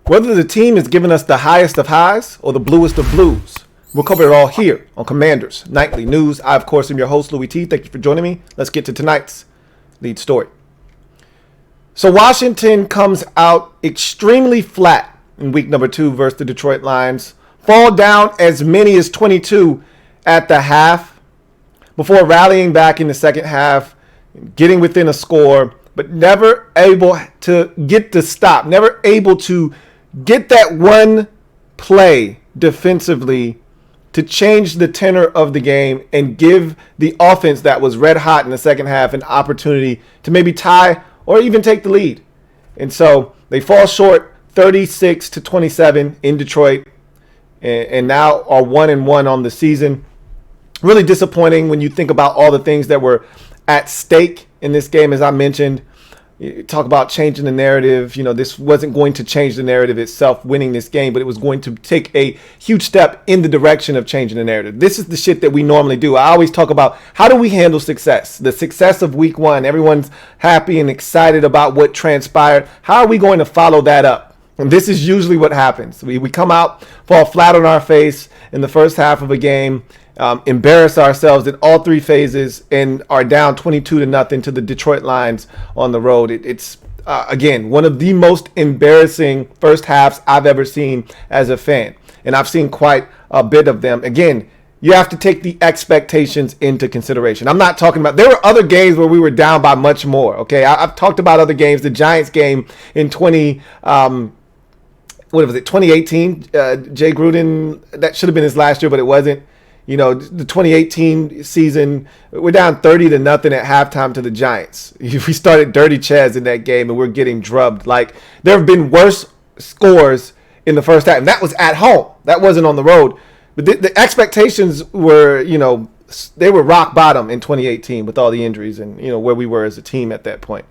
Whether the team is giving us the highest of highs or the bluest of blues, we'll cover it all here on Commanders Nightly News. I, of course, am your host, Louie T. Thank you for joining me. Let's get to tonight's lead story. So Washington comes out extremely flat in week number 2 versus the Detroit Lions. Fall down as many as 22 at the half before rallying back in the second half, getting within a score, but never able to get the stop, never able to get that one play defensively to change the tenor of the game and give the offense that was red hot in the second half an opportunity to maybe tie or even take the lead. And so they fall short 36-27 in Detroit and now are 1-1 on the season. Really disappointing when you think about all the things that were at stake in this game. As I mentioned, you talk about changing the narrative. You know, this wasn't going to change the narrative itself, winning this game, but it was going to take a huge step in the direction of changing the narrative. This is the shit that we normally do. I always talk about how do we handle success? The success of week 1. Everyone's happy and excited about what transpired. How are we going to follow that up? And this is usually what happens. We come out, fall flat on our face in the first half of a game, embarrass ourselves in all 3 phases, and are down 22-0 to the Detroit Lions on the road. It's again, one of the most embarrassing first halves I've ever seen as a fan. And I've seen quite a bit of them. Again, you have to take the expectations into consideration. I'm not talking about, there were other games where we were down by much more. Okay. I've talked about other games, the Giants game in 2018, Jay Gruden, that should have been his last year, but it wasn't. You know, the 2018 season, we're down 30-0 at halftime to the Giants. We started dirty Chaz in that game and we're getting drubbed. Like, there have been worse scores in the first half, and that was at home. That wasn't on the road. But the expectations were, you know, they were rock bottom in 2018 with all the injuries and, you know, where we were as a team at that point.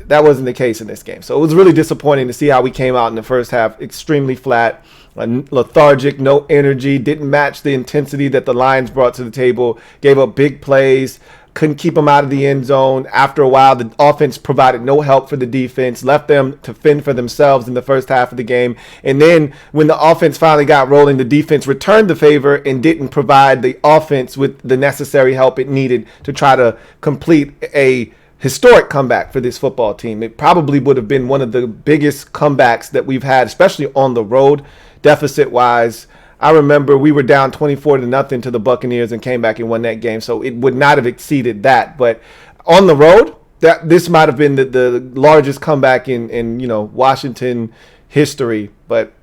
That wasn't the case in this game. So it was really disappointing to see how we came out in the first half, extremely flat, lethargic, no energy, didn't match the intensity that the Lions brought to the table, gave up big plays, couldn't keep them out of the end zone. After a while, the offense provided no help for the defense, left them to fend for themselves in the first half of the game. And then when the offense finally got rolling, the defense returned the favor and didn't provide the offense with the necessary help it needed to try to complete a historic comeback for this football team. It probably would have been one of the biggest comebacks that we've had, especially on the road, deficit-wise. I remember we were down 24-0 to the Buccaneers and came back and won that game, so it would not have exceeded that. But on the road, this might have been the largest comeback in you know, Washington history. But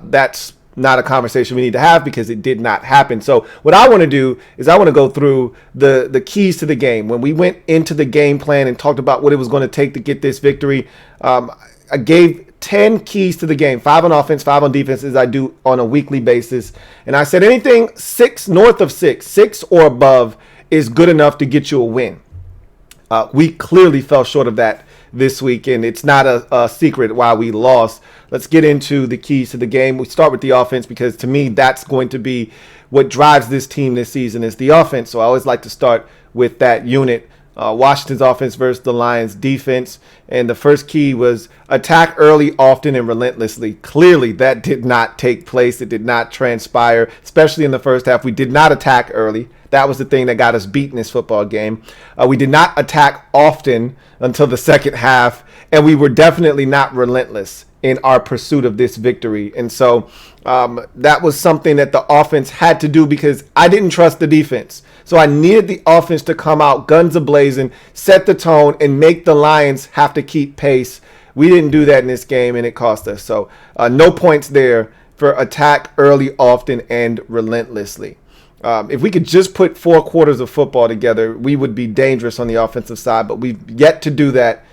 that's not a conversation we need to have because it did not happen. So what I want to do is I want to go through the keys to the game. When we went into the game plan and talked about what it was going to take to get this victory, I gave 10 keys to the game, 5 on offense, 5 on defense, as I do on a weekly basis. And I said anything north of 6 or above is good enough to get you a win. We clearly fell short of that this week, and it's not a secret why we lost. Let's get into the keys to the game. We start with the offense because, to me, that's going to be what drives this team this season is the offense. So I always like to start with that unit. Washington's offense versus the Lions' defense. And the first key was attack early, often, and relentlessly. Clearly, that did not take place. It did not transpire, especially in the first half. We did not attack early. That was the thing that got us beat in this football game. We did not attack often until the second half, and we were definitely not relentless in our pursuit of this victory. And so that was something that the offense had to do because I didn't trust the defense. So I needed the offense to come out guns a-blazing, set the tone, and make the Lions have to keep pace. We didn't do that in this game, and it cost us. So no points there for attack early, often, and relentlessly. If we could just put 4 quarters of football together, we would be dangerous on the offensive side, but we've yet to do that.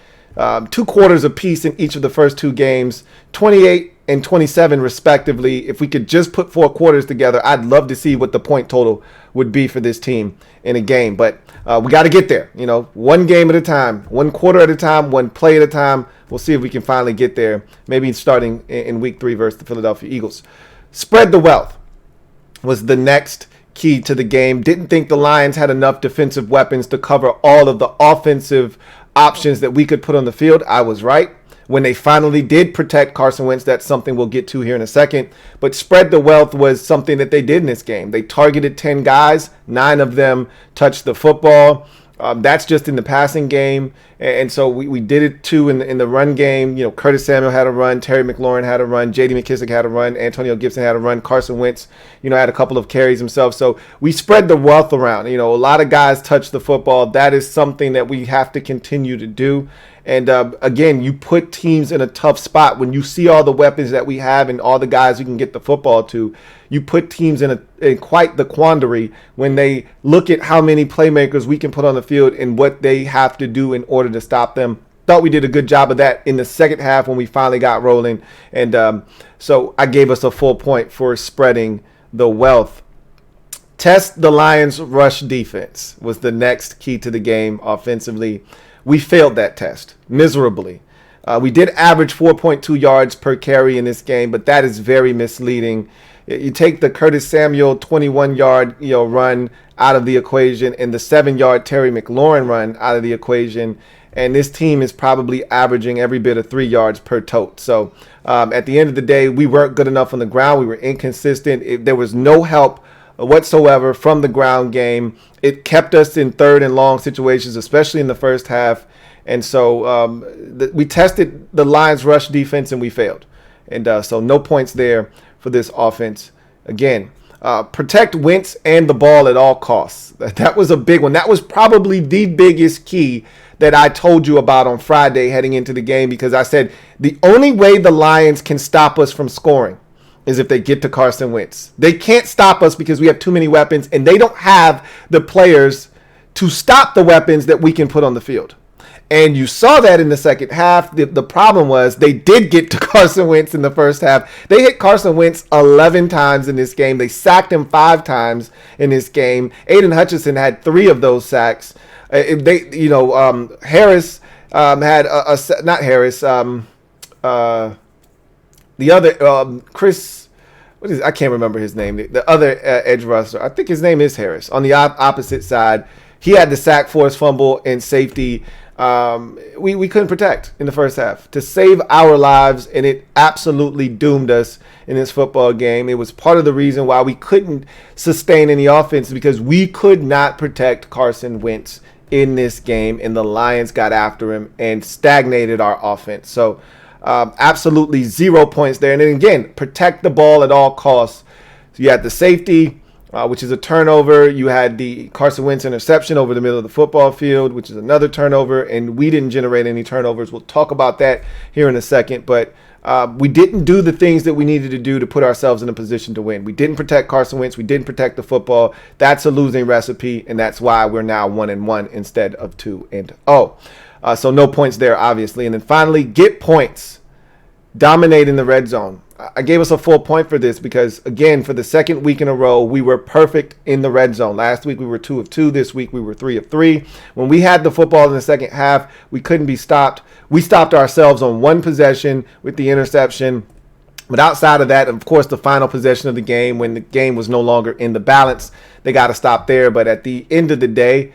2 quarters apiece in each of the first 2 games, 28 and 27 respectively. If we could just put 4 quarters together, I'd love to see what the point total would be for this team in a game. But we got to get there, you know, 1 game at a time, 1 quarter at a time, 1 play at a time. We'll see if we can finally get there, maybe starting in week 3 versus the Philadelphia Eagles. Spread the wealth was the next key to the game. Didn't think the Lions had enough defensive weapons to cover all of the offensive options that we could put on the field. I was right. when they finally did protect Carson Wentz. That's something we'll get to here in a second. But spread the wealth was something that they did in this game. They targeted 10 guys. 9 of them touched the football. That's just in the passing game. And so we did it too in the run game. You know, Curtis Samuel had a run, Terry McLaurin had a run, J.D. McKissick had a run, Antonio Gibson had a run, Carson Wentz, had a couple of carries himself. So we spread the wealth around. A lot of guys touch the football. That is something that we have to continue to do. And again, you put teams in a tough spot when you see all the weapons that we have and all the guys we can get the football to. You put teams in quite the quandary when they look at how many playmakers we can put on the field and what they have to do in order to stop them. Thought we did a good job of that in the second half when we finally got rolling. And so I gave us a full point for spreading the wealth. Test the Lions' rush defense was the next key to the game offensively. We failed that test miserably. We did average 4.2 yards per carry in this game, but that is very misleading. You take the Curtis Samuel 21-yard run out of the equation and the 7-yard Terry McLaurin run out of the equation, and this team is probably averaging every bit of 3 yards per tote. So at the end of the day, we weren't good enough on the ground. We were inconsistent. There was no help whatsoever from the ground game. It kept us in third and long situations, especially in the first half. And so we tested the Lions rush defense and we failed. And so no points there for this offense. Again, protect Wentz and the ball at all costs. That was a big one. That was probably the biggest key that I told you about on Friday heading into the game, because I said the only way the Lions can stop us from scoring is if they get to Carson Wentz. They can't stop us because we have too many weapons, and they don't have the players to stop the weapons that we can put on the field. And you saw that in the second half. The problem was they did get to Carson Wentz in the first half. They hit Carson Wentz 11 times in this game. They sacked him 5 times in this game. Aiden Hutchinson had 3 of those sacks. Harris had not Harris. The other Chris, I can't remember his name. The other edge rusher, I think his name is Harris. On the opposite side, he had the sack, forced fumble, and safety. We couldn't protect in the first half to save our lives, and it absolutely doomed us in this football game. It was part of the reason why we couldn't sustain any offense, because we could not protect Carson Wentz in this game, and the Lions got after him and stagnated our offense. So absolutely 0 points there. And then again, protect the ball at all costs. So you had the safety, which is a turnover. You had the Carson Wentz interception over the middle of the football field, which is another turnover, and we didn't generate any turnovers. We'll talk about that here in a second, but we didn't do the things that we needed to do to put ourselves in a position to win. We didn't protect Carson Wentz. We didn't protect the football. That's a losing recipe, and that's why we're now 1-1 instead of 2-0. So no points there, obviously. And then finally, get points. Dominate in the red zone. I gave us a full point for this because, again, for the second week in a row, we were perfect in the red zone. Last week, we were 2 of 2. This week, we were 3 of 3. When we had the football in the second half, we couldn't be stopped. We stopped ourselves on one possession with the interception. But outside of that, of course, the final possession of the game, when the game was no longer in the balance, they got to stop there. But at the end of the day,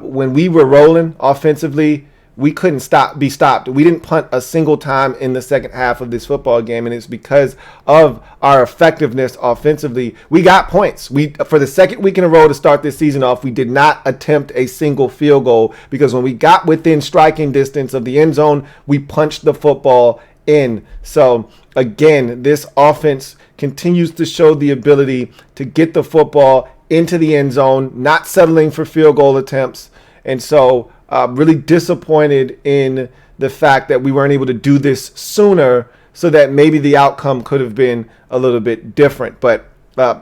when we were rolling offensively, we couldn't be stopped. We didn't punt a single time in the second half of this football game, and it's because of our effectiveness offensively. We got points. For the second week in a row to start this season off, we did not attempt a single field goal, because when we got within striking distance of the end zone, we punched the football in. So again, this offense continues to show the ability to get the football into the end zone, not settling for field goal attempts. And so really disappointed in the fact that we weren't able to do this sooner, so that maybe the outcome could have been a little bit different. But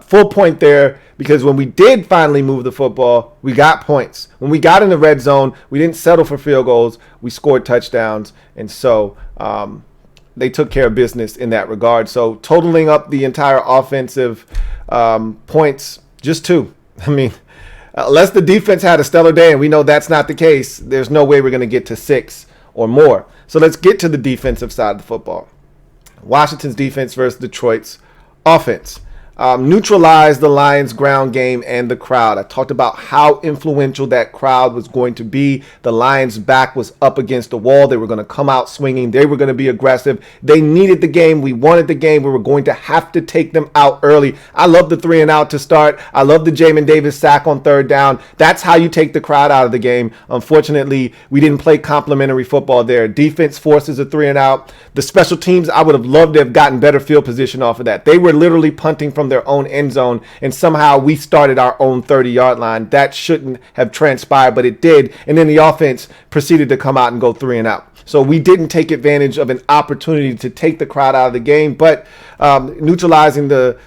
full point there, because when we did finally move the football, we got points. When we got in the red zone, we didn't settle for field goals. We scored touchdowns. And so they took care of business in that regard. So totaling up the entire offensive points, just 2. I mean, unless the defense had a stellar day, and we know that's not the case, there's no way we're going to get to 6 or more. So let's get to the defensive side of the football. Washington's defense versus Detroit's offense. neutralize the Lions' ground game and the crowd. I talked about how influential that crowd was going to be. The Lions' back was up against the wall. They were going to come out swinging. They were going to be aggressive. They needed the game. We wanted the game. We were going to have to take them out early. I love the 3-and-out to start. I love the Jamin Davis sack on third down. That's how you take the crowd out of the game. Unfortunately, we didn't play complimentary football there. Defense forces a 3-and-out. The special teams, I would have loved to have gotten better field position off of that. They were literally punting from their own end zone, and somehow we started our own 30-yard line. That shouldn't have transpired, but it did. And then the offense proceeded to come out and go 3-and-out. So we didn't take advantage of an opportunity to take the crowd out of the game, but neutralizing the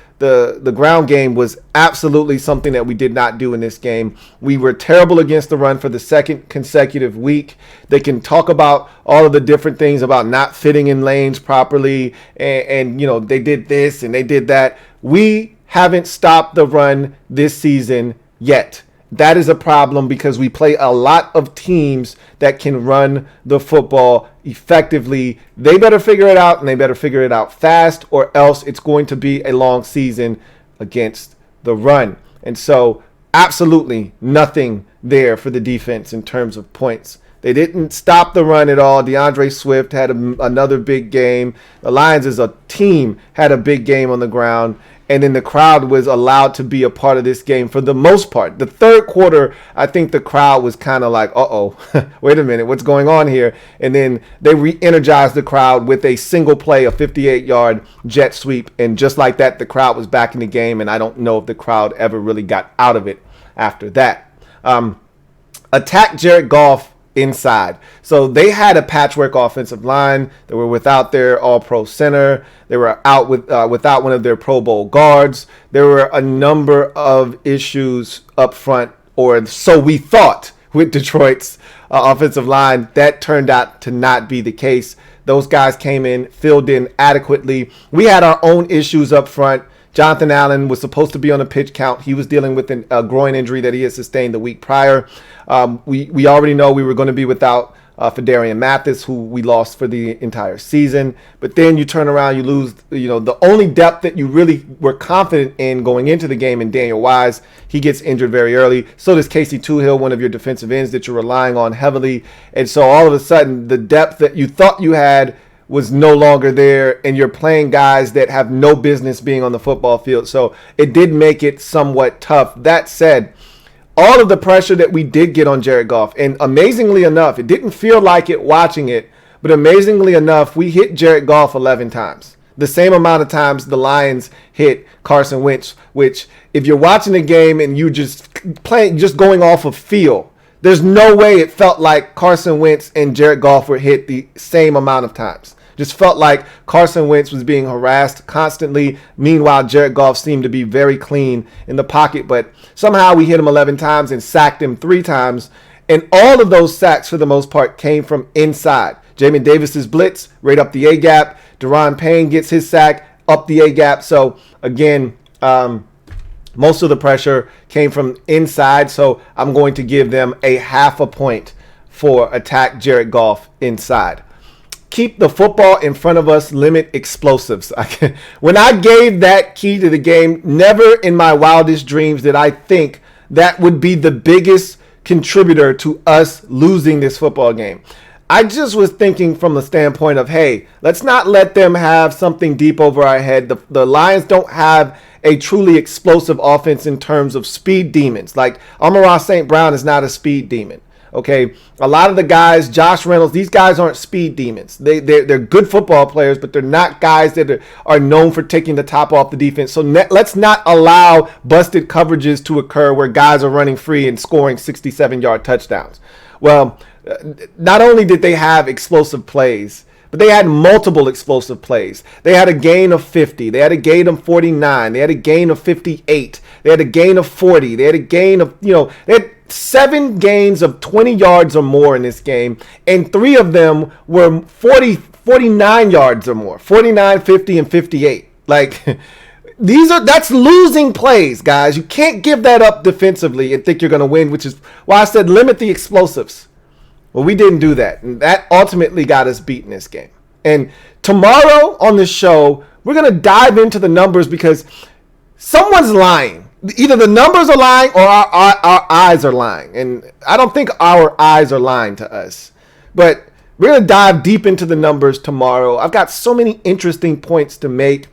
ground game was absolutely something that we did not do in this game. We were terrible against the run for the second consecutive week. They can talk about all of the different things about not fitting in lanes properly, and they did this and they did that. We haven't stopped the run this season yet. That is a problem because we play a lot of teams that can run the football effectively. They better figure it out, and they better figure it out fast, or else it's going to be a long season against the run. And so absolutely nothing there for the defense in terms of points. They didn't stop the run at all. DeAndre Swift had another big game. The Lions as a team had a big game on the ground. And then the crowd was allowed to be a part of this game for the most part. The third quarter, I think the crowd was kind of like, uh-oh, wait a minute, what's going on here? And then they re-energized the crowd with a single play, a 58-yard jet sweep. And just like that, the crowd was back in the game. And I don't know if the crowd ever really got out of it after that. Attack Jared Goff inside. So they had a patchwork offensive line. They were without their all-pro center. They were out without one of their Pro Bowl guards. There were a number of issues up front, or so we thought, with Detroit's offensive line. That turned out to not be the case. Those guys came in, filled in adequately. We had our own issues up front. Jonathan Allen was supposed to be on a pitch count. He was dealing with a groin injury that he had sustained the week prior. We already know we were going to be without Fedarian Mathis, who we lost for the entire season. But then you turn around, you lose, the only depth that you really were confident in going into the game in Daniel Wise. He gets injured very early. So does Casey Toohill, one of your defensive ends that you're relying on heavily. And so all of a sudden, the depth that you thought you had was no longer there, and you're playing guys that have no business being on the football field. So it did make it somewhat tough. That said, all of the pressure that we did get on Jared Goff, and amazingly enough, it didn't feel like it watching it, but amazingly enough, we hit Jared Goff 11 times. The same amount of times the Lions hit Carson Wentz, which if you're watching the game and you just going off of feel, there's no way it felt like Carson Wentz and Jared Goff were hit the same amount of times. Just felt like Carson Wentz was being harassed constantly. Meanwhile, Jared Goff seemed to be very clean in the pocket, but somehow we hit him 11 times and sacked him 3 times. And all of those sacks, for the most part, came from inside. Jamin Davis's blitz right up the A-gap. Deron Payne gets his sack up the A-gap. So, again, most of the pressure came from inside. So, I'm going to give them a half a point for attack Jared Goff inside. Keep the football in front of us, limit explosives. When I gave that key to the game, never in my wildest dreams did I think that would be the biggest contributor to us losing this football game. I just was thinking from the standpoint of, hey, let's not let them have something deep over our head. The Lions don't have a truly explosive offense in terms of speed demons. Like Amon-Ra St. Brown is not a speed demon. Okay, a lot of the guys, Josh Reynolds, these guys aren't speed demons. They're good football players, but they're not guys that are known for taking the top off the defense. So let's not allow busted coverages to occur where guys are running free and scoring 67-yard touchdowns. Well, not only did they have explosive plays, but they had multiple explosive plays. They had a gain of 50. They had a gain of 49. They had a gain of 58. They had a gain of 40. They had a gain of, they had 7 gains of 20 yards or more in this game, and 3 of them were 49 yards or more, 49, 50, and 58. Like, that's losing plays, guys. You can't give that up defensively and think you're going to win, which is why I said limit the explosives. Well, we didn't do that, and that ultimately got us beat in this game. And tomorrow on the show, we're going to dive into the numbers because someone's lying. Either the numbers are lying or our eyes are lying. And I don't think our eyes are lying to us. But we're going to dive deep into the numbers tomorrow. I've got so many interesting points to make.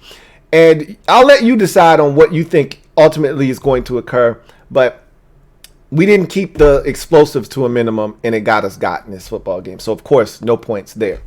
And I'll let you decide on what you think ultimately is going to occur. But we didn't keep the explosives to a minimum, and it got in this football game. So, of course, no points there.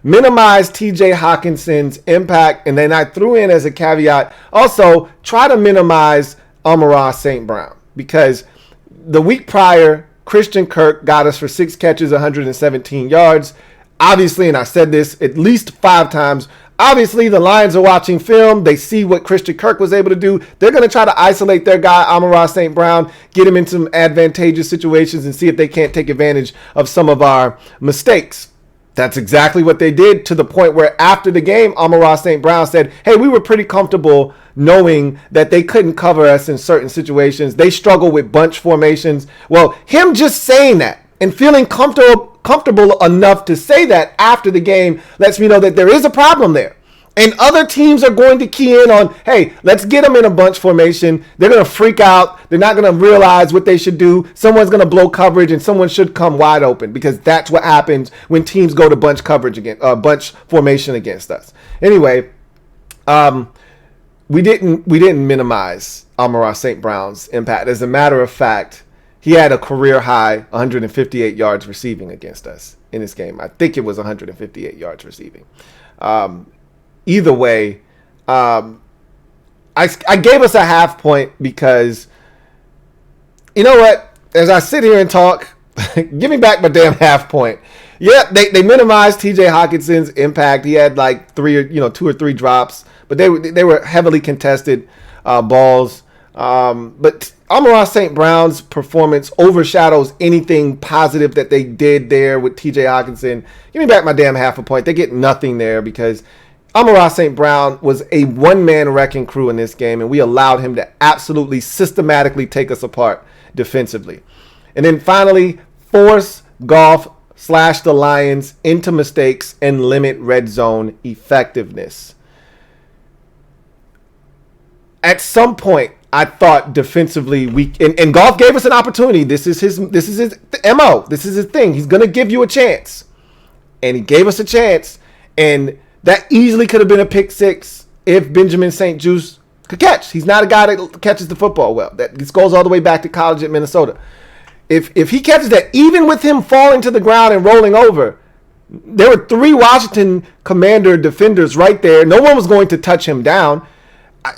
Minimize TJ Hawkinson's impact, and then I threw in as a caveat, also try to minimize Amon-Ra St. Brown, because the week prior, Christian Kirk got us for 6 catches, 117 yards. Obviously, and I said this at least 5 times, obviously the Lions are watching film. They see what Christian Kirk was able to do. They're going to try to isolate their guy, Amon-Ra St. Brown, get him in some advantageous situations and see if they can't take advantage of some of our mistakes. That's exactly what they did, to the point where after the game, Amon-Ra St. Brown said, hey, we were pretty comfortable knowing that they couldn't cover us in certain situations. They struggle with bunch formations. Well, him just saying that and feeling comfortable enough to say that after the game lets me know that there is a problem there. And other teams are going to key in on, hey, let's get them in a bunch formation. They're going to freak out. They're not going to realize what they should do. Someone's going to blow coverage, and someone should come wide open, because that's what happens when teams go to bunch coverage bunch formation against us. Anyway, we didn't minimize Amon-Ra St. Brown's impact. As a matter of fact, he had a career high 158 yards receiving against us in this game. I think it was 158 yards receiving. Either way, I gave us a half point because, you know what? As I sit here and talk, give me back my damn half point. Yeah, they minimized TJ Hawkinson's impact. He had like 2 or 3 drops, but they were heavily contested balls. But Amon-Ra St. Brown's performance overshadows anything positive that they did there with TJ Hawkinson. Give me back my damn half a point. They get nothing there because Amon-Ra St. Brown was a one-man wrecking crew in this game, and we allowed him to absolutely systematically take us apart defensively. And then finally, force Goff / the Lions into mistakes and limit red zone effectiveness. At some point, I thought defensively and Goff gave us an opportunity. This is his MO. This is his thing. He's going to give you a chance. And he gave us a chance, and that easily could have been a pick 6 if Benjamin St-Juste could catch. He's not a guy that catches the football well. This goes all the way back to college at Minnesota. If he catches that, even with him falling to the ground and rolling over, there were 3 Washington Commander defenders right there. No one was going to touch him down.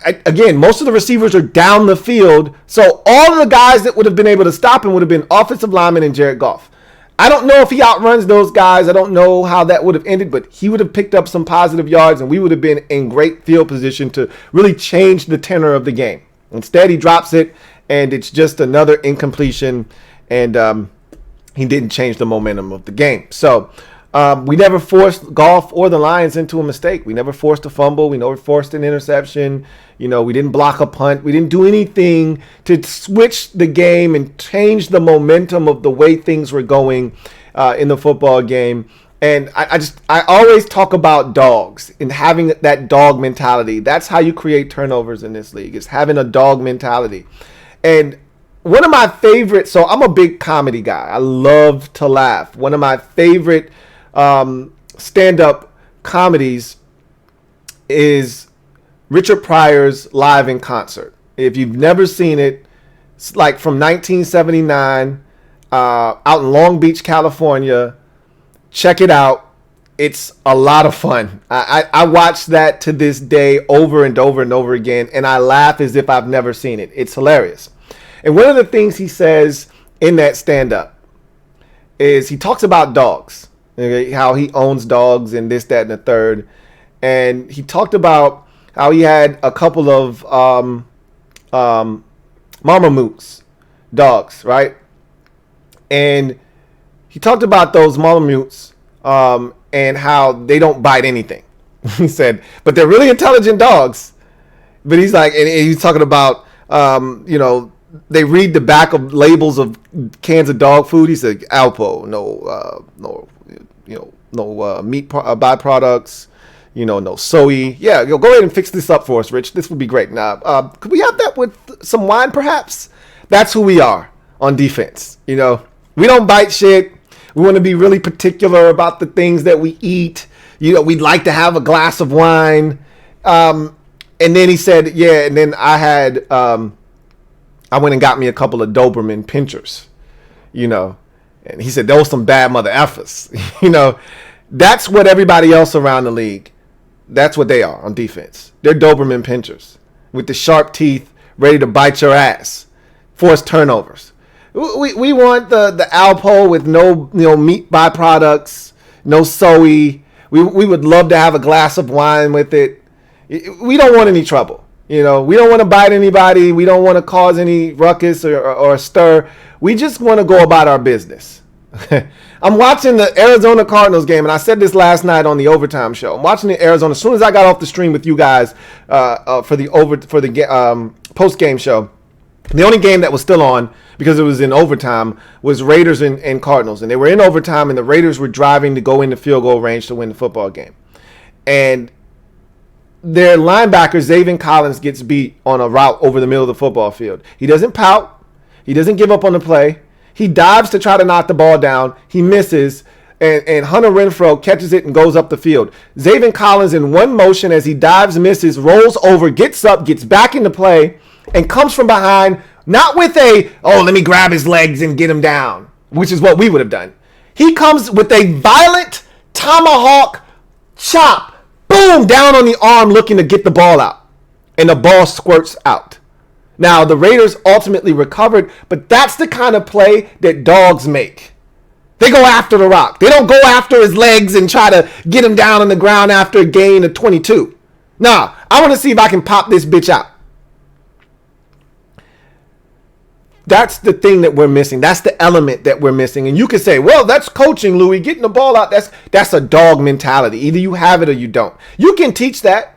Again, most of the receivers are down the field, so all of the guys that would have been able to stop him would have been offensive linemen and Jared Goff. I don't know if he outruns those guys. I don't know how that would have ended, but he would have picked up some positive yards, and we would have been in great field position to really change the tenor of the game. Instead, he drops it, and it's just another incompletion, and he didn't change the momentum of the game. So we never forced Goff or the Lions into a mistake. We never forced a fumble. We never forced an interception. We didn't block a punt. We didn't do anything to switch the game and change the momentum of the way things were going in the football game. And I always talk about dogs and having that dog mentality. That's how you create turnovers in this league, is having a dog mentality. And one of my favorite, so I'm a big comedy guy. I love to laugh. One of my favorite stand-up comedies is Richard Pryor's Live in Concert. If you've never seen it, it's like from 1979 out in Long Beach, California. Check it out. It's a lot of fun. I watch that to this day over and over and over again, and I laugh as if I've never seen it. It's hilarious. And one of the things he says in that stand-up is he talks about dogs, okay, how he owns dogs and this, that, and the third. And he talked about how he had a couple of Mama Moots dogs, right? And he talked about those Mama Moots and how they don't bite anything. He said, but they're really intelligent dogs. But he's like, and he's talking about, they read the back of labels of cans of dog food. He said, Alpo, no meat byproducts. no soy. Yeah, go ahead and fix this up for us, Rich. This would be great. Now, could we have that with some wine, perhaps? That's who we are on defense. We don't bite shit. We want to be really particular about the things that we eat. We'd like to have a glass of wine. And then he said, yeah, and then I went and got me a couple of Doberman pinchers, and he said, those some bad mother effers. That's what everybody else around the league, that's what they are on defense. They're Doberman pinchers with the sharp teeth, ready to bite your ass, force turnovers. We want the Alpo with no meat byproducts, no soy. We would love to have a glass of wine with it. We don't want any trouble. We don't want to bite anybody. We don't want to cause any ruckus or stir. We just want to go about our business. I'm watching the Arizona Cardinals game, and I said this last night on the Overtime show. I'm watching the Arizona. As soon as I got off the stream with you guys for the post game show, the only game that was still on because it was in overtime was Raiders and Cardinals, and they were in overtime, and the Raiders were driving to go into field goal range to win the football game, and their linebacker, Zaven Collins, gets beat on a route over the middle of the football field. He doesn't pout. He doesn't give up on the play. He dives to try to knock the ball down. He misses, and Hunter Renfrow catches it and goes up the field. Zaven Collins, in one motion, as he dives, misses, rolls over, gets up, gets back into play, and comes from behind, not with let me grab his legs and get him down, which is what we would have done. He comes with a violent tomahawk chop. Boom, down on the arm looking to get the ball out. And the ball squirts out. Now, the Raiders ultimately recovered, but that's the kind of play that dogs make. They go after the rock. They don't go after his legs and try to get him down on the ground after a gain of 22. Nah, I want to see if I can pop this bitch out. That's the thing that we're missing. That's the element that we're missing. And you could say, well, that's coaching, Louie. Getting the ball out, that's a dog mentality. Either you have it or you don't. You can teach that.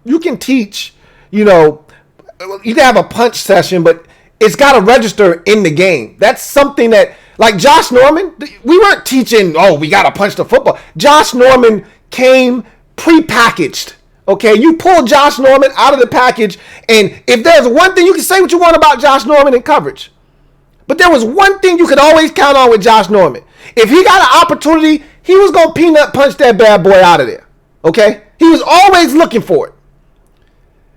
You can teach, you can have a punch session, but it's got to register in the game. That's something that, like Josh Norman, we weren't teaching, we got to punch the football. Josh Norman came prepackaged. Okay, you pull Josh Norman out of the package, and if there's one thing, you can say what you want about Josh Norman in coverage, but there was one thing you could always count on with Josh Norman. If he got an opportunity, he was going to peanut punch that bad boy out of there. Okay, he was always looking for it.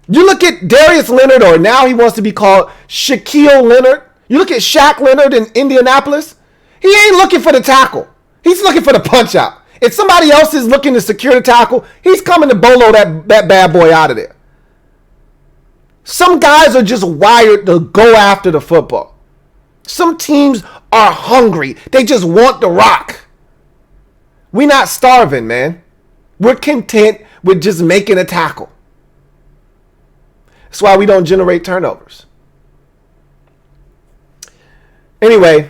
You look at Darius Leonard, or now he wants to be called Shaquille Leonard. You look at Shaq Leonard in Indianapolis. He ain't looking for the tackle. He's looking for the punch out. If somebody else is looking to secure the tackle, he's coming to bolo that bad boy out of there. Some guys are just wired to go after the football. Some teams are hungry. They just want the rock. We're not starving, man. We're content with just making a tackle. That's why we don't generate turnovers. Anyway,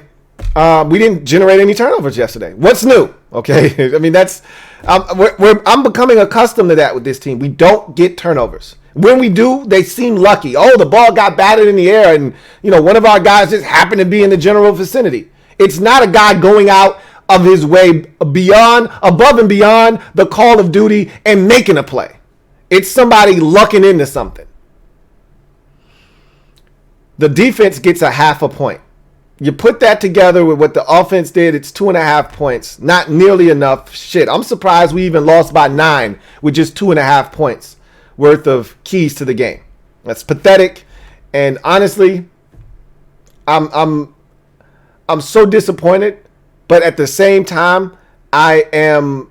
we didn't generate any turnovers yesterday. What's new? Okay, I mean I'm becoming accustomed to that with this team. We don't get turnovers. When we do, they seem lucky. Oh, the ball got batted in the air, and one of our guys just happened to be in the general vicinity. It's not a guy going out of his way above and beyond the call of duty and making a play. It's somebody lucking into something. The defense gets a half a point. You put that together with what the offense did, it's 2.5 points. Not nearly enough. Shit, I'm surprised we even lost by 9 with just 2.5 points worth of keys to the game. That's pathetic. And honestly, I'm so disappointed. But at the same time, I am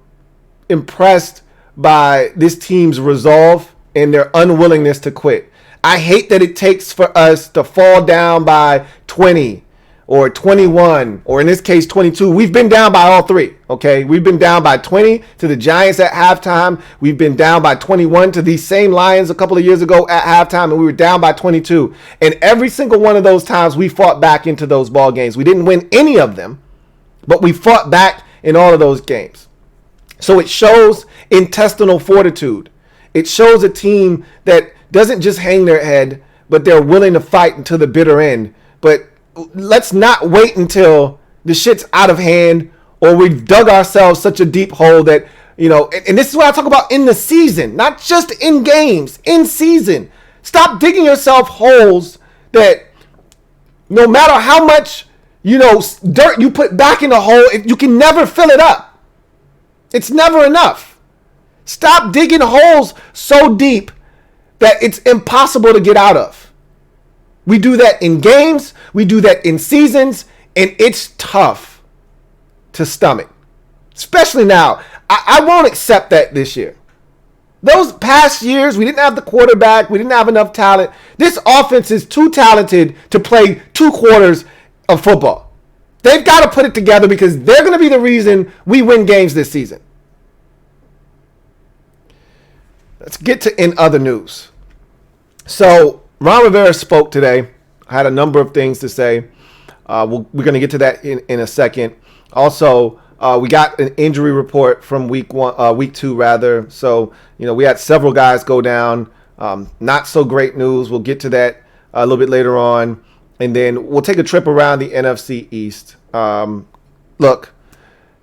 impressed by this team's resolve and their unwillingness to quit. I hate that it takes for us to fall down by 20 or 21, or in this case, 22. We've been down by all three, okay? We've been down by 20 to the Giants at halftime. We've been down by 21 to these same Lions a couple of years ago at halftime, and we were down by 22. And every single one of those times, we fought back into those ball games. We didn't win any of them, but we fought back in all of those games. So it shows intestinal fortitude. It shows a team that doesn't just hang their head, but they're willing to fight until the bitter end. But let's not wait until the shit's out of hand or we've dug ourselves such a deep hole that And this is what I talk about in the season, not just in games, in season. Stop digging yourself holes that no matter how much, dirt you put back in the hole, you can never fill it up. It's never enough. Stop digging holes so deep that it's impossible to get out of. We do that in games, we do that in seasons, and it's tough to stomach. Especially now. I won't accept that this year. Those past years, we didn't have the quarterback. We didn't have enough talent. This offense is too talented to play 2 quarters of football. They've got to put it together because they're going to be the reason we win games this season. Let's get to in other news. So, Ron Rivera spoke today. I had a number of things to say. We're going to get to that in a second. Also, we got an injury report from week 2 rather. So, we had several guys go down. Not so great news. We'll get to that a little bit later on. And then we'll take a trip around the NFC East. Look,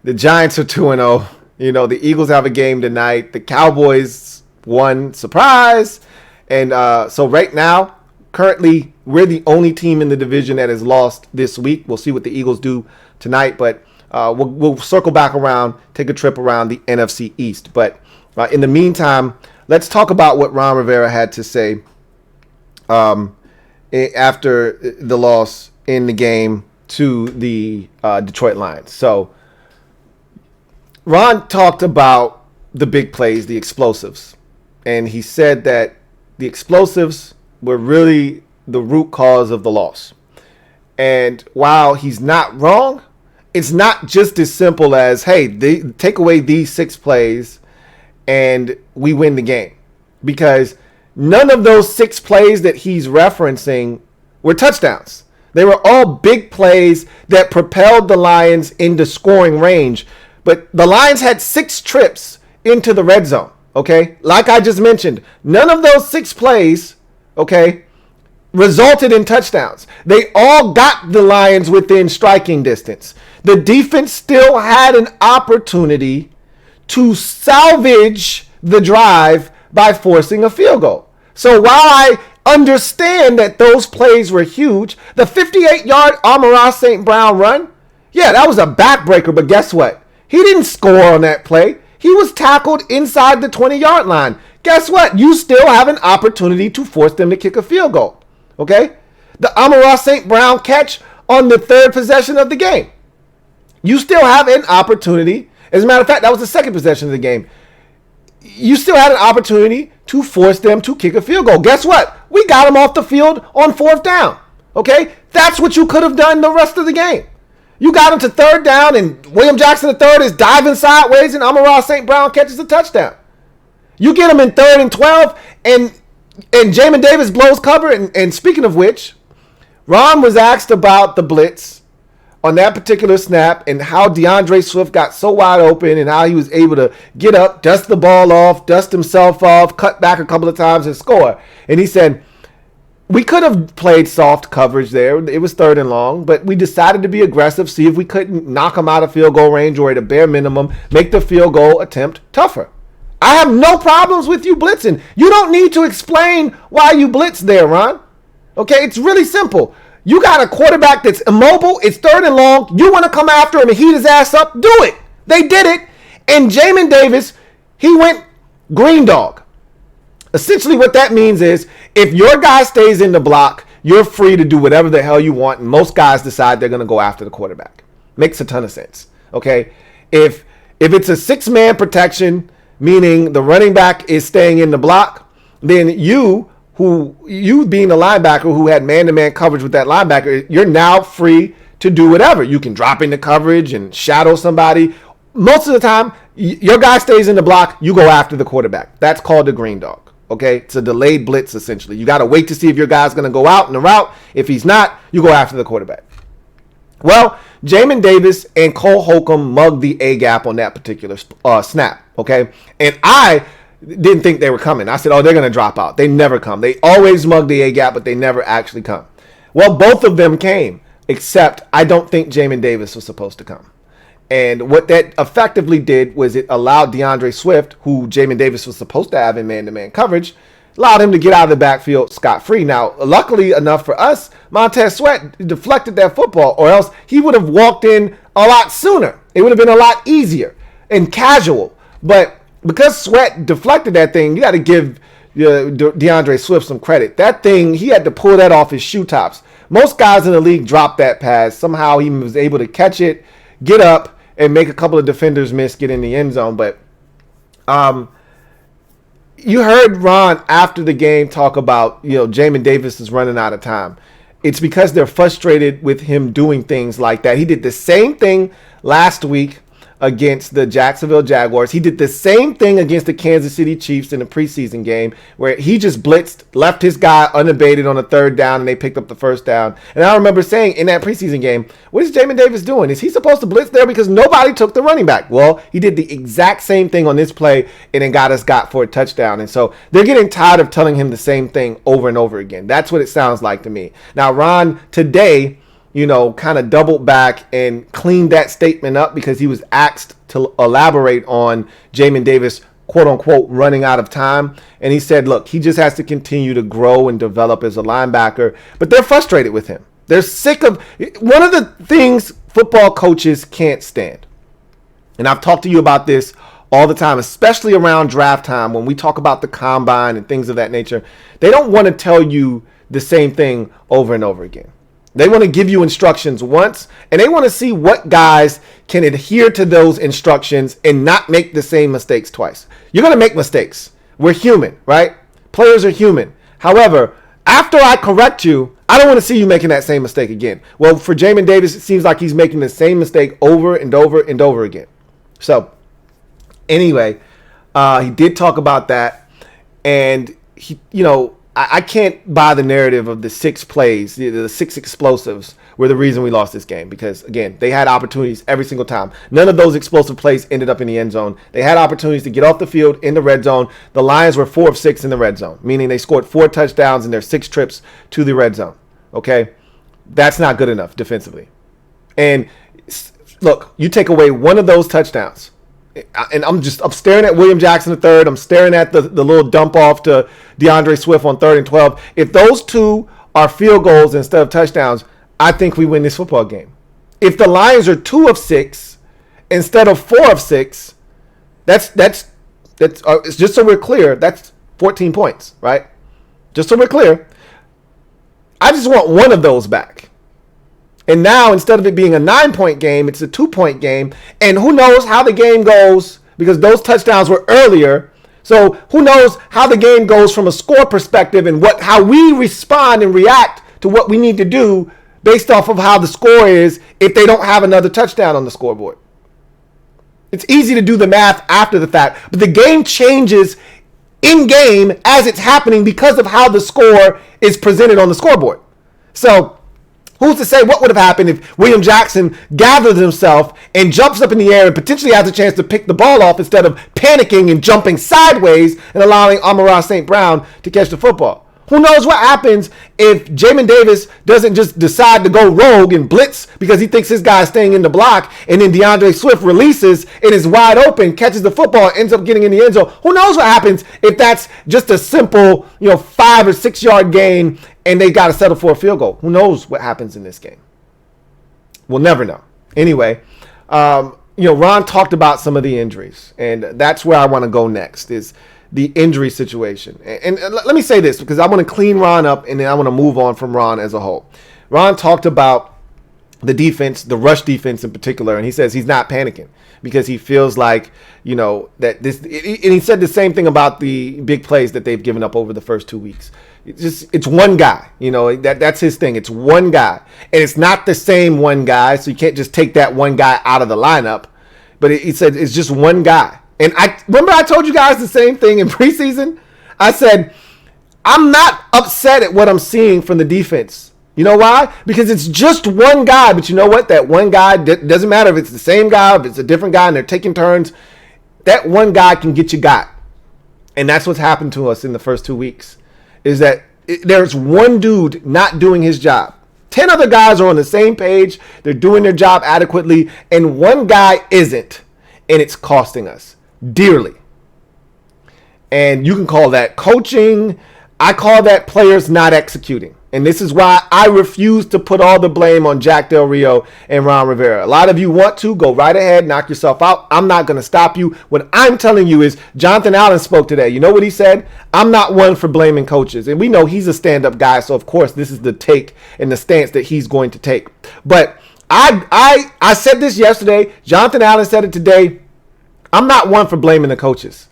the Giants are 2-0. The Eagles have a game tonight. The Cowboys won. Surprise. And so right now, currently, we're the only team in the division that has lost this week. We'll see what the Eagles do tonight. But we'll circle back around, take a trip around the NFC East. But in the meantime, let's talk about what Ron Rivera had to say after the loss in the game to the Detroit Lions. So Ron talked about the big plays, the explosives. And he said that the explosives were really the root cause of the loss. And while he's not wrong, it's not just as simple as, hey, they take away these 6 plays and we win the game. Because none of those 6 plays that he's referencing were touchdowns. They were all big plays that propelled the Lions into scoring range. But the Lions had 6 trips into the red zone, okay? Like I just mentioned, none of those 6 plays, okay, resulted in touchdowns. They all got the Lions within striking distance. The defense still had an opportunity to salvage the drive by forcing a field goal. So while I understand that those plays were huge, the 58-yard Amon-Ra St. Brown run, yeah, that was a backbreaker, but guess what? He didn't score on that play. He was tackled inside the 20-yard line. Guess what? You still have an opportunity to force them to kick a field goal. Okay? The Amon-Ra St. Brown catch on the 3rd possession of the game. You still have an opportunity. As a matter of fact, that was the 2nd possession of the game. You still had an opportunity to force them to kick a field goal. Guess what? We got them off the field on 4th down. Okay? That's what you could have done the rest of the game. You got them to 3rd down, and William Jackson III is diving sideways, and Amon-Ra St. Brown catches a touchdown. You get them in 3rd and 12, and Jamin Davis blows cover. And speaking of which, Ron was asked about the blitz on that particular snap and how DeAndre Swift got so wide open and how he was able to get up, dust the ball off, dust himself off, cut back a couple of times and score. And he said, we could have played soft coverage there. It was 3rd and long, but we decided to be aggressive, see if we couldn't knock them out of field goal range or at a bare minimum, make the field goal attempt tougher. I have no problems with you blitzing. You don't need to explain why you blitz there, Ron. Okay, it's really simple. You got a quarterback that's immobile. It's 3rd and long. You want to come after him and heat his ass up? Do it. They did it. And Jamin Davis, he went green dog. Essentially what that means is if your guy stays in the block, you're free to do whatever the hell you want. And most guys decide they're going to go after the quarterback. Makes a ton of sense. Okay. If it's a 6-man protection, meaning the running back is staying in the block, then you being the linebacker who had man-to-man coverage with that linebacker, you're now free to do whatever. You can drop into coverage and shadow somebody. Most of the time, your guy stays in the block, you go after the quarterback. That's called the green dog. Okay? It's a delayed blitz, essentially. You got to wait to see if your guy's going to go out in the route. If he's not, you go after the quarterback. Well, Jamin Davis and Cole Holcomb mugged the A-gap on that particular snap. Okay? And I didn't think they were coming. I said, oh, they're going to drop out. They never come. They always mug the A-gap, but they never actually come. Well, both of them came, except I don't think Jamin Davis was supposed to come. And what that effectively did was it allowed DeAndre Swift, who Jamin Davis was supposed to have in man-to-man coverage, allowed him to get out of the backfield scot-free. Now, luckily enough for us, Montez Sweat deflected that football, or else he would have walked in a lot sooner. It would have been a lot easier and casual. But because Sweat deflected that thing, you got to give DeAndre Swift some credit. That thing, he had to pull that off his shoe tops. Most guys in the league dropped that pass. Somehow he was able to catch it, get up, and make a couple of defenders miss, get in the end zone. But you heard Ron after the game talk about, Jamin Davis is running out of time. It's because they're frustrated with him doing things like that. He did the same thing last week against the Jacksonville Jaguars. He did the same thing against the Kansas City Chiefs in the preseason game where he just blitzed, left his guy unabated on a third down, and they picked up the first down. And I remember saying in that preseason game, what is Jamin Davis doing? Is he supposed to blitz there because nobody took the running back? Well, he did the exact same thing on this play and it got for a touchdown. And so they're getting tired of telling him the same thing over and over again. That's what it sounds like to me. Now, Ron, today, kind of doubled back and cleaned that statement up because he was asked to elaborate on Jamin Davis, quote unquote, running out of time. And he said, look, he just has to continue to grow and develop as a linebacker. But they're frustrated with him. They're sick of one of the things football coaches can't stand. And I've talked to you about this all the time, especially around draft time when we talk about the combine and things of that nature. They don't want to tell you the same thing over and over again. They want to give you instructions once, and they want to see what guys can adhere to those instructions and not make the same mistakes twice. You're going to make mistakes. We're human, right? Players are human. However, after I correct you, I don't want to see you making that same mistake again. Well, for Jamin Davis, it seems like he's making the same mistake over and over and over again. So, anyway, he did talk about that, and he, I can't buy the narrative of the 6 plays, the 6 explosives were the reason we lost this game because, again, they had opportunities every single time. None of those explosive plays ended up in the end zone. They had opportunities to get off the field in the red zone. The Lions were 4 of 6 in the red zone, meaning they scored 4 touchdowns in their 6 trips to the red zone, okay? That's not good enough defensively. And, look, you take away one of those touchdowns, and I'm staring at William Jackson III. I'm staring at the little dump off to DeAndre Swift on 3rd and 12. If those 2 are field goals instead of touchdowns, I think we win this football game. If the Lions are 2 of 6 instead of 4 of 6, that's just so we're clear, that's 14 points, right? Just so we're clear. I just want one of those back. And now, instead of it being a 9-point game, it's a 2-point game. And who knows how the game goes because those touchdowns were earlier. So who knows how the game goes from a score perspective and how we respond and react to what we need to do based off of how the score is if they don't have another touchdown on the scoreboard. It's easy to do the math after the fact, but the game changes in game as it's happening because of how the score is presented on the scoreboard. So who's to say what would have happened if William Jackson gathers himself and jumps up in the air and potentially has a chance to pick the ball off instead of panicking and jumping sideways and allowing Amon-Ra St. Brown to catch the football? Who knows what happens if Jamin Davis doesn't just decide to go rogue and blitz because he thinks his guy's staying in the block, and then DeAndre Swift releases and is wide open, catches the football, ends up getting in the end zone. Who knows what happens if that's just a simple, 5 or 6 yard gain and they got to settle for a field goal? Who knows what happens in this game? We'll never know. Anyway, Ron talked about some of the injuries, and that's where I want to go next is the injury situation. And let me say this because I want to clean Ron up and then I want to move on from Ron as a whole. Ron talked about the defense, the rush defense in particular, and he says he's not panicking because he feels like, that this, and he said the same thing about the big plays that they've given up over the first 2 weeks. It's one guy, that's his thing. It's one guy, and it's not the same one guy, so you can't just take that one guy out of the lineup. But he said it's just one guy. And I told you guys the same thing in preseason. I said, I'm not upset at what I'm seeing from the defense. You know why? Because it's just one guy. But you know what? That one guy, doesn't matter if it's the same guy, if it's a different guy and they're taking turns. That one guy can get you got. And that's what's happened to us in the first 2 weeks. Is that there's one dude not doing his job. 10 other guys are on the same page. They're doing their job adequately, and one guy isn't, and it's costing us dearly. And you can call that coaching. I call that players not executing. And this is why I refuse to put all the blame on Jack Del Rio and Ron Rivera. A lot of you want to. Go right ahead, knock yourself out. I'm not going to stop you. What I'm telling you is Jonathan Allen spoke today. You know what he said? I'm not one for blaming coaches. And we know he's a stand-up guy, so of course this is the take and the stance that he's going to take. But I said this yesterday. Jonathan Allen said it today. I'm not one for blaming the coaches.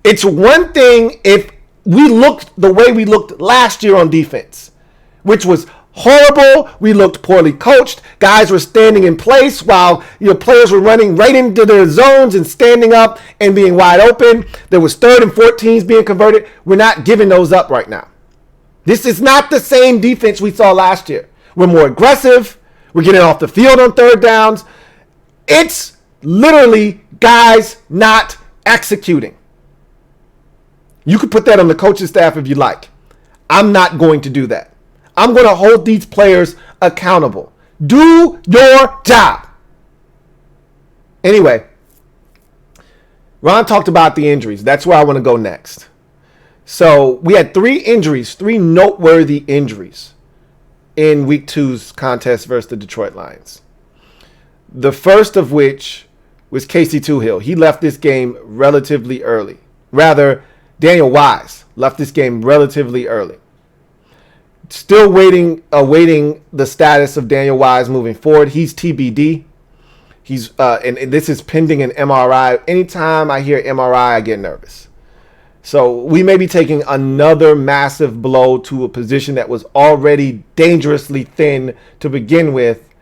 It's one thing if we looked the way we looked last year on defense, which was horrible. We looked poorly coached. Guys were standing in place while players were running right into their zones and standing up and being wide open. There was 3rd and 14s being converted. We're not giving those up right now. This is not the same defense we saw last year. We're more aggressive. We're getting off the field on 3rd downs. It's literally guys not executing. You could put that on the coaching staff if you like. I'm not going to do that. I'm going to hold these players accountable. Do your job. Anyway, Ron talked about the injuries. That's where I want to go next. So we had 3 injuries, 3 noteworthy injuries in Week 2's contest versus the Detroit Lions. The first of which was Casey Toohill. He left this game relatively early. Rather, Daniel Wise left this game relatively early. Still awaiting the status of Daniel Wise moving forward. He's TBD. He's and this is pending an MRI. Anytime I hear MRI, I get nervous. So we may be taking another massive blow to a position that was already dangerously thin to begin with.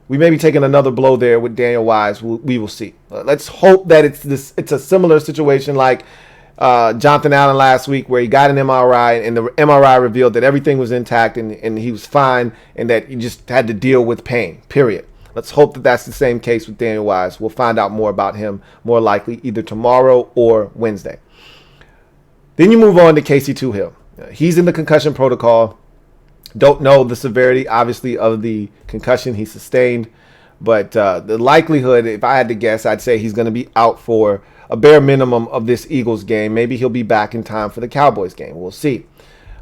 We may be taking another blow there with Daniel Wise. We will see. Let's hope that it's a similar situation like Jonathan Allen last week, where he got an MRI and the MRI revealed that everything was intact and he was fine and that he just had to deal with pain, period. Let's hope that that's the same case with Daniel Wise. We'll find out more about him more likely either tomorrow or Wednesday. Then you move on to Casey Toohill. He's in the concussion protocol. Don't know the severity, obviously, of the concussion he sustained, but the likelihood, if I had to guess, I'd say he's going to be out for a bare minimum of this Eagles game. Maybe he'll be back in time for the Cowboys game. We'll see.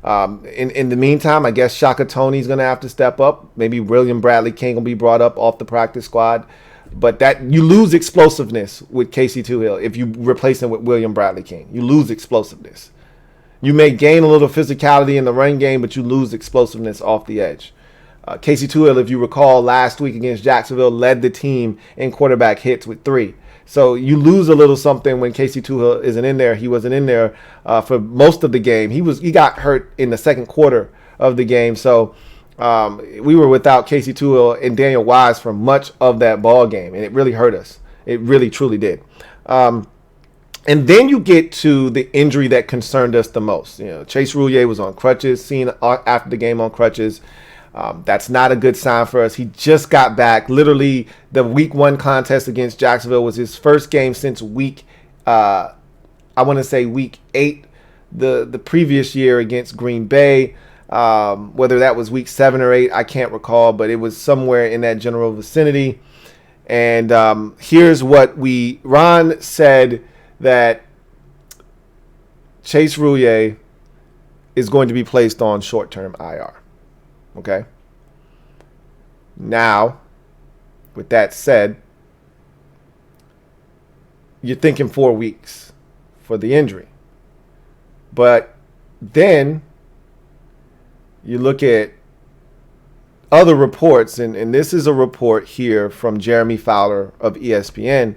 In the meantime, I guess Shaka Toney's going to have to step up. Maybe William Bradley King will be brought up off the practice squad. But that you lose explosiveness with Casey Toohill if you replace him with William Bradley King. You lose explosiveness. You may gain a little physicality in the run game, but you lose explosiveness off the edge. Casey Toohill, if you recall, last week against Jacksonville, led the team in quarterback hits with 3. So you lose a little something when Casey Toohill isn't in there. He wasn't in there for most of the game. He got hurt in the second quarter of the game. So we were without Casey Toohill and Daniel Wise for much of that ball game, and it really hurt us. It really, truly did. And then you get to the injury that concerned us the most. Chase Roulier was on crutches, seen after the game on crutches. That's not a good sign for us. He just got back. Literally, the Week 1 contest against Jacksonville was his first game since week 8, the previous year against Green Bay. Whether that was Week 7 or 8, I can't recall, but it was somewhere in that general vicinity. And here's what Ron said, that Chase Roulier is going to be placed on short-term IR. Okay. Now, with that said, you're thinking 4 weeks for the injury. But then you look at other reports, and this is a report here from Jeremy Fowler of ESPN,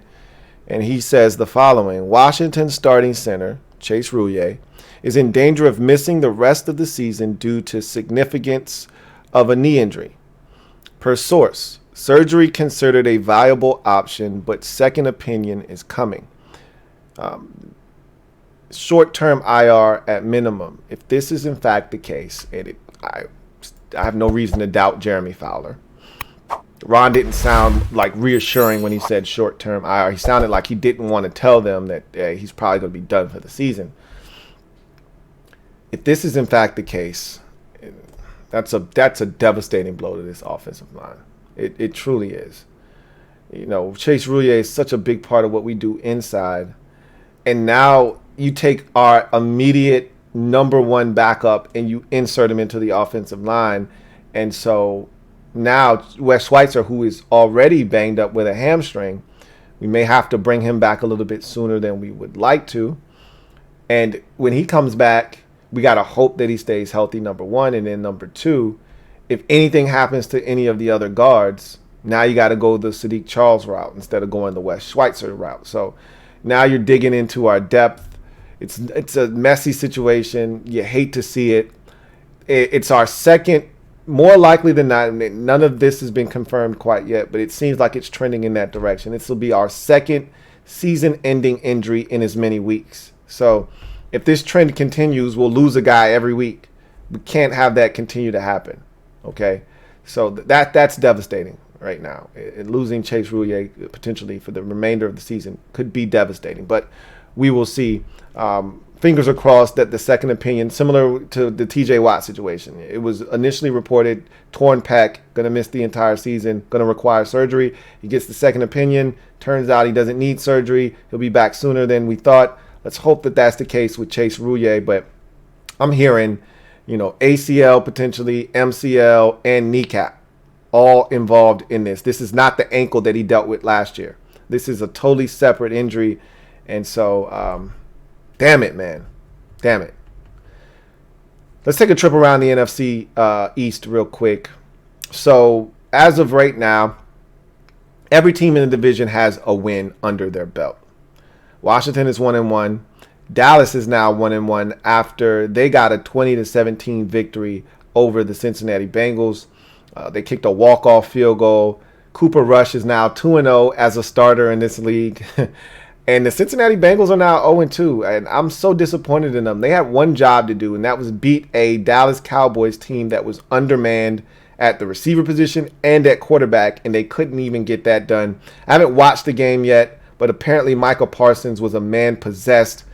and he says the following: Washington starting center Chase Roulier is in danger of missing the rest of the season due to significance of a knee injury. Per source, surgery considered a viable option, but second opinion is coming. Short-term IR at minimum. If this is in fact the case, and I have no reason to doubt Jeremy Fowler. Ron didn't sound like reassuring when he said short-term IR. He sounded like he didn't want to tell them that he's probably going to be done for the season. If this is in fact the case, That's a devastating blow to this offensive line. It truly is. You know, Chase Roullier is such a big part of what we do inside. And now you take our immediate number one backup and you insert him into the offensive line. And so now Wes Schweitzer, who is already banged up with a hamstring, we may have to bring him back a little bit sooner than we would like to. And when he comes back, we got to hope that he stays healthy, number one. And then number two, if anything happens to any of the other guards, now you got to go the Sadiq Charles route instead of going the Wes Schweitzer route. So now you're digging into our depth. It's a messy situation. You hate to see it. It's our second, more likely than not, none of this has been confirmed quite yet, but it seems like it's trending in that direction. This will be our second season-ending injury in as many weeks. So if this trend continues, we'll lose a guy every week. We can't have that continue to happen. Okay? So that's devastating right now. And losing Chase Roullier potentially for the remainder of the season could be devastating. But we will see. Fingers are crossed that the second opinion, similar to the TJ Watt situation, it was initially reported torn pec, going to miss the entire season, going to require surgery. He gets the second opinion. Turns out he doesn't need surgery. He'll be back sooner than we thought. Let's hope that that's the case with Chase Roullier. But I'm hearing, ACL potentially, MCL, and kneecap all involved in this. This is not the ankle that he dealt with last year. This is a totally separate injury. And so, damn it, man. Damn it. Let's take a trip around the NFC East real quick. So, as of right now, every team in the division has a win under their belt. Washington is 1-1. Dallas is now 1-1 after they got a 20-17 victory over the Cincinnati Bengals. They kicked a walk-off field goal. Cooper Rush is now 2-0 as a starter in this league. And the Cincinnati Bengals are now 0-2. And I'm so disappointed in them. They had one job to do, and that was beat a Dallas Cowboys team that was undermanned at the receiver position and at quarterback, and they couldn't even get that done. I haven't watched the game yet, but apparently Michael Parsons was a man possessed.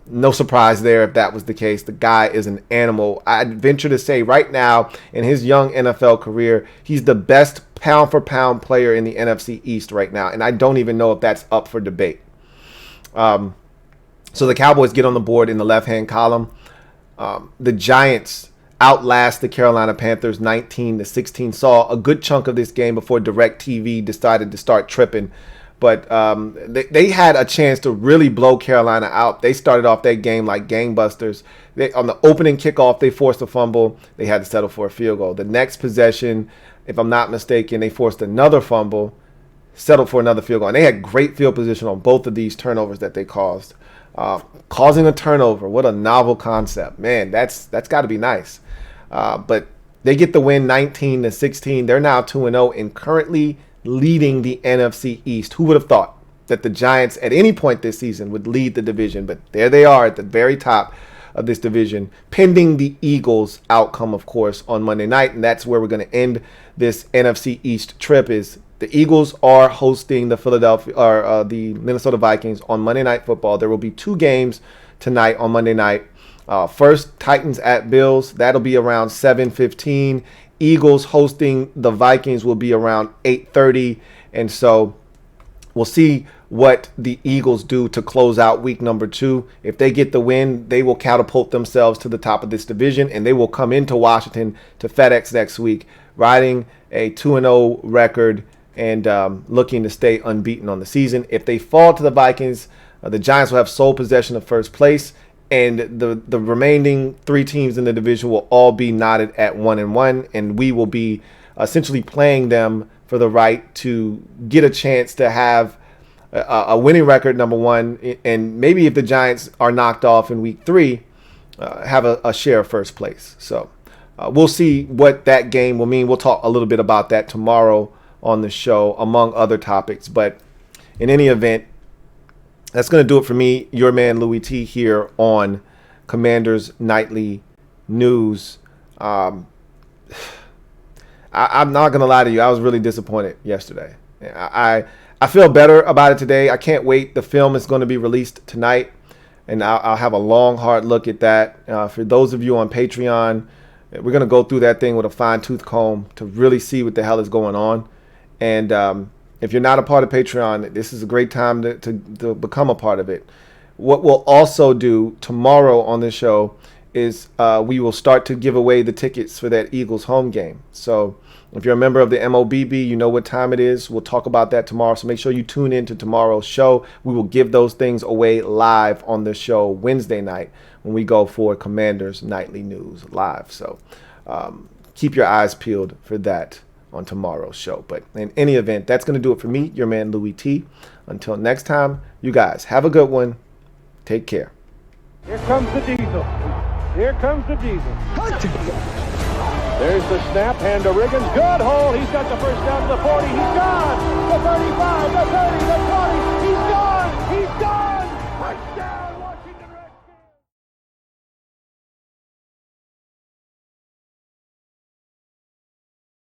No surprise there if that was the case. The guy is an animal. I'd venture to say right now in his young NFL career, he's the best pound-for-pound player in the NFC East right now, and I don't even know if that's up for debate. So the Cowboys get on the board in the left-hand column. The Giants outlast the Carolina Panthers 19-16. Saw a good chunk of this game before DirecTV decided to start tripping. But they had a chance to really blow Carolina out. They started off that game like gangbusters. On the opening kickoff, they forced a fumble. They had to settle for a field goal. The next possession, if I'm not mistaken, they forced another fumble, settled for another field goal. And they had great field position on both of these turnovers that they caused. Causing a turnover, what a novel concept. Man, that's got to be nice. But they get the win 19-16. They're now 2-0 and currently leading the NFC East. Who would have thought that the Giants at any point this season would lead the division? But there they are at the very top of this division, pending the Eagles' outcome, of course, on Monday night. And that's where we're going to end this NFC East trip. Is the Eagles are hosting the Minnesota Vikings on Monday Night Football. There will be two games tonight on Monday night. First, Titans at Bills. That'll be around 7:15. Eagles hosting the Vikings will be around 8:30. And so we'll see what the Eagles do to close out week number 2. If they get the win, they will catapult themselves to the top of this division, and they will come into Washington to FedEx next week, riding a 2-0 record and looking to stay unbeaten on the season. If they fall to the Vikings, the Giants will have sole possession of first place, and the remaining 3 teams in the division will all be knotted at 1-1, and we will be essentially playing them for the right to get a chance to have a winning record, number one, and maybe if the Giants are knocked off in week 3, have a share of first place. So we'll see what that game will mean. We'll talk a little bit about that tomorrow on the show, among other topics. But in any event, that's going to do it for me, your man Louie T, here on Commanders Nightly News. I'm not going to lie to you. I was really disappointed yesterday. I feel better about it today. I can't wait. The film is going to be released tonight, and I'll have a long, hard look at that. For those of you on Patreon, We're going to go through that thing with a fine-tooth comb to really see what the hell is going on. And if you're not a part of Patreon, this is a great time to become a part of it. What we'll also do tomorrow on the show is we will start to give away the tickets for that Eagles home game. So if you're a member of the MOBB, you know what time it is. We'll talk about that tomorrow. So make sure you tune in to tomorrow's show. We will give those things away live on the show Wednesday night when we go for Commanders Nightly News live. So keep your eyes peeled for that on tomorrow's show. But in any event, that's going to do it for me, your man Louie T. Until next time, you guys have a good one. Take care. Here comes the diesel. Here comes the diesel. There's the snap, hand to Riggins. Good hole. He's got the first down to the 40. He's gone. The 35, the 30, the 20.